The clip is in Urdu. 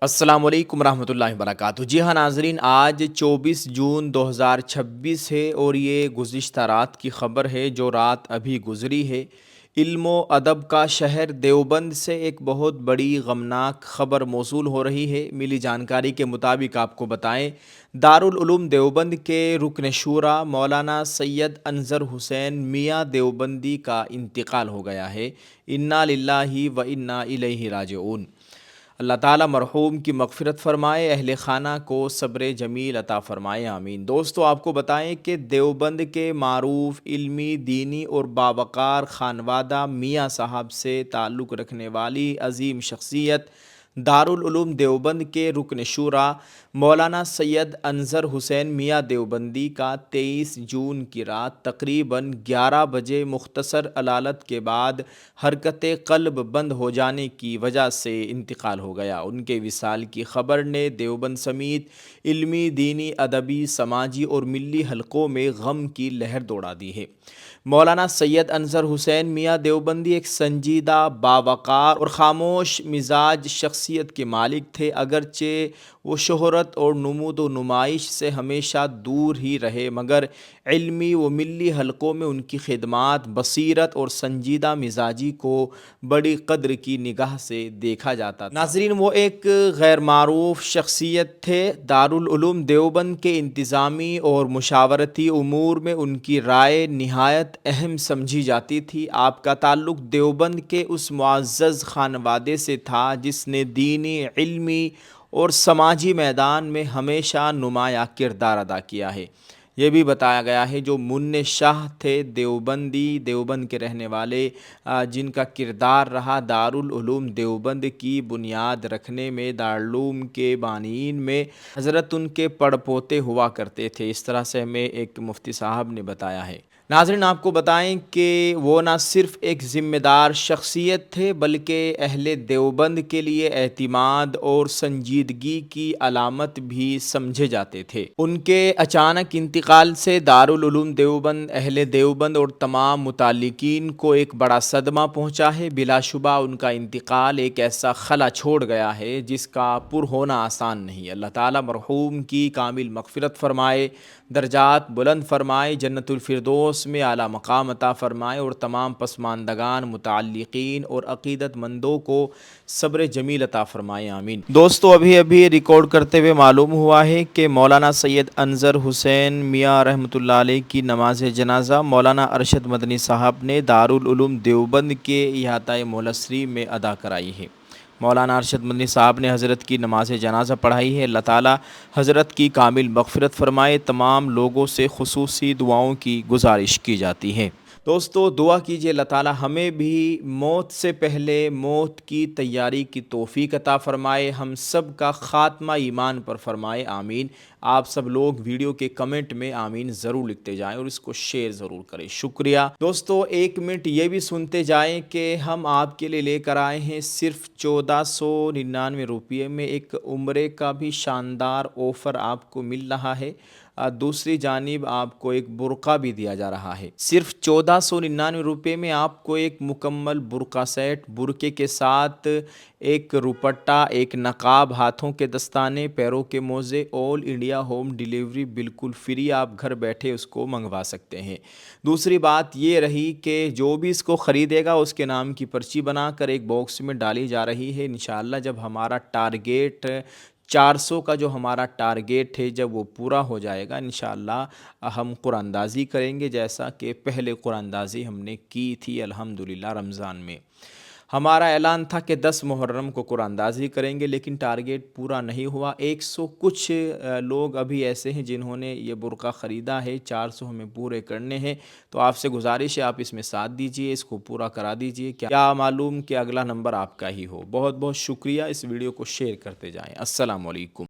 السلام علیکم ورحمۃ اللہ وبرکاتہ۔ جی ہاں ناظرین، آج 24 جون 2026 ہے اور یہ گزشتہ رات کی خبر ہے جو رات ابھی گزری ہے۔ علم و ادب کا شہر دیوبند سے ایک بہت بڑی غمناک خبر موصول ہو رہی ہے۔ ملی جانکاری کے مطابق آپ کو بتائیں، دارالعلوم دیوبند کے رکن شورا مولانا سید انظر حسین میاں دیوبندی کا انتقال ہو گیا ہے۔ انا للہ و انا الیہ راجعون۔ اللہ تعالیٰ مرحوم کی مغفرت فرمائے، اہل خانہ کو صبر جمیل عطا فرمائے، آمین۔ دوستو آپ کو بتائیں کہ دیوبند کے معروف علمی، دینی اور باوقار خانوادہ میاں صاحب سے تعلق رکھنے والی عظیم شخصیت دارالعلوم دیوبند کے رکن شورا مولانا سید انظر حسین میاں دیوبندی کا 23 جون کی رات تقریباً 11 بجے مختصر علالت کے بعد حرکت قلب بند ہو جانے کی وجہ سے انتقال ہو گیا۔ ان کے وصال کی خبر نے دیوبند سمیت علمی، دینی، ادبی، سماجی اور ملی حلقوں میں غم کی لہر دوڑا دی ہے۔ مولانا سید انظر حسین میاں دیوبندی ایک سنجیدہ، باوقار اور خاموش مزاج شخصیت کے مالک تھے۔ اگرچہ وہ شہرت اور نمود و نمائش سے ہمیشہ دور ہی رہے، مگر علمی و ملی حلقوں میں ان کی خدمات، بصیرت اور سنجیدہ مزاجی کو بڑی قدر کی نگاہ سے دیکھا جاتا تھا۔ ناظرین، وہ ایک غیر معروف شخصیت تھے۔ دارالعلوم دیوبند کے انتظامی اور مشاورتی امور میں ان کی رائے نہایت اہم سمجھی جاتی تھی۔ آپ کا تعلق دیوبند کے اس معزز خانوادے سے تھا جس نے دینی، علمی اور سماجی میدان میں ہمیشہ نمایاں کردار ادا کیا ہے۔ یہ بھی بتایا گیا ہے جو منّ شاہ تھے دیوبند کے رہنے والے، جن کا کردار رہا دارالعلوم دیوبند کی بنیاد رکھنے میں، دارالعلوم کے بانئین میں حضرت ان کے پڑپوتے ہوا کرتے تھے، اس طرح سے ہمیں ایک مفتی صاحب نے بتایا ہے۔ ناظرین آپ کو بتائیں کہ وہ نہ صرف ایک ذمہ دار شخصیت تھے بلکہ اہل دیوبند کے لیے اعتماد اور سنجیدگی کی علامت بھی سمجھے جاتے تھے۔ ان کے اچانک انتقال سے دارالعلوم دیوبند، اہل دیوبند اور تمام متعلقین کو ایک بڑا صدمہ پہنچا ہے۔ بلا شبہ ان کا انتقال ایک ایسا خلا چھوڑ گیا ہے جس کا پر ہونا آسان نہیں۔ اللہ تعالیٰ مرحوم کی کامل مغفرت فرمائے، درجات بلند فرمائے، جنت الفردوس میں اعلیٰ مقام عطا فرمائے اور تمام پسماندگان، متعلقین اور عقیدت مندوں کو صبر جمیل عطا فرمائے، آمین۔ دوستو ابھی ریکارڈ کرتے ہوئے معلوم ہوا ہے کہ مولانا سید انظر حسین میاں رحمۃ اللہ علیہ کی نماز جنازہ مولانا ارشد مدنی صاحب نے دارالعلوم دیوبند کے احاطۂ مولسری میں ادا کرائی ہے۔ مولانا ارشد مدنی صاحب نے حضرت کی نماز جنازہ پڑھائی ہے۔ اللہ تعالیٰ حضرت کی کامل مغفرت فرمائے۔ تمام لوگوں سے خصوصی دعاؤں کی گزارش کی جاتی ہے۔ دوستو دعا کیجیے اللہ تعالیٰ ہمیں بھی موت سے پہلے موت کی تیاری کی توفیق عطا فرمائے، ہم سب کا خاتمہ ایمان پر فرمائے، آمین۔ آپ سب لوگ ویڈیو کے کمنٹ میں آمین ضرور لکھتے جائیں اور اس کو شیئر ضرور کریں، شکریہ۔ دوستو 1 منٹ یہ بھی سنتے جائیں کہ ہم آپ کے لیے لے کر آئے ہیں صرف 1499 روپئے میں ایک عمرے کا بھی شاندار آفر آپ کو مل رہا ہے۔ دوسری جانب آپ کو ایک برقع بھی دیا جا رہا ہے۔ صرف 1499 روپے میں آپ کو ایک مکمل برقع سیٹ، برقعے کے ساتھ ایک روپٹہ، ایک نقاب، ہاتھوں کے دستانے، پیروں کے موزے، آل انڈیا ہوم ڈیلیوری بالکل فری، آپ گھر بیٹھے اس کو منگوا سکتے ہیں۔ دوسری بات یہ رہی کہ جو بھی اس کو خریدے گا اس کے نام کی پرچی بنا کر ایک باکس میں ڈالی جا رہی ہے۔ انشاءاللہ جب ہمارا ٹارگیٹ 400 کا جو ہمارا ٹارگیٹ ہے جب وہ پورا ہو جائے گا انشاءاللہ ہم قرآن اندازی کریں گے، جیسا کہ پہلے قرآن اندازی ہم نے کی تھی الحمدللہ رمضان میں۔ ہمارا اعلان تھا کہ 10 محرم کو قرآن اندازی کریں گے لیکن ٹارگیٹ پورا نہیں ہوا۔ 100 کچھ لوگ ابھی ایسے ہیں جنہوں نے یہ برقع خریدا ہے، 400 ہمیں پورے کرنے ہیں، تو آپ سے گزارش ہے آپ اس میں ساتھ دیجئے، اس کو پورا کرا دیجئے، کیا معلوم کہ اگلا نمبر آپ کا ہی ہو۔ بہت بہت شکریہ، اس ویڈیو کو شیئر کرتے جائیں۔ السلام علیکم۔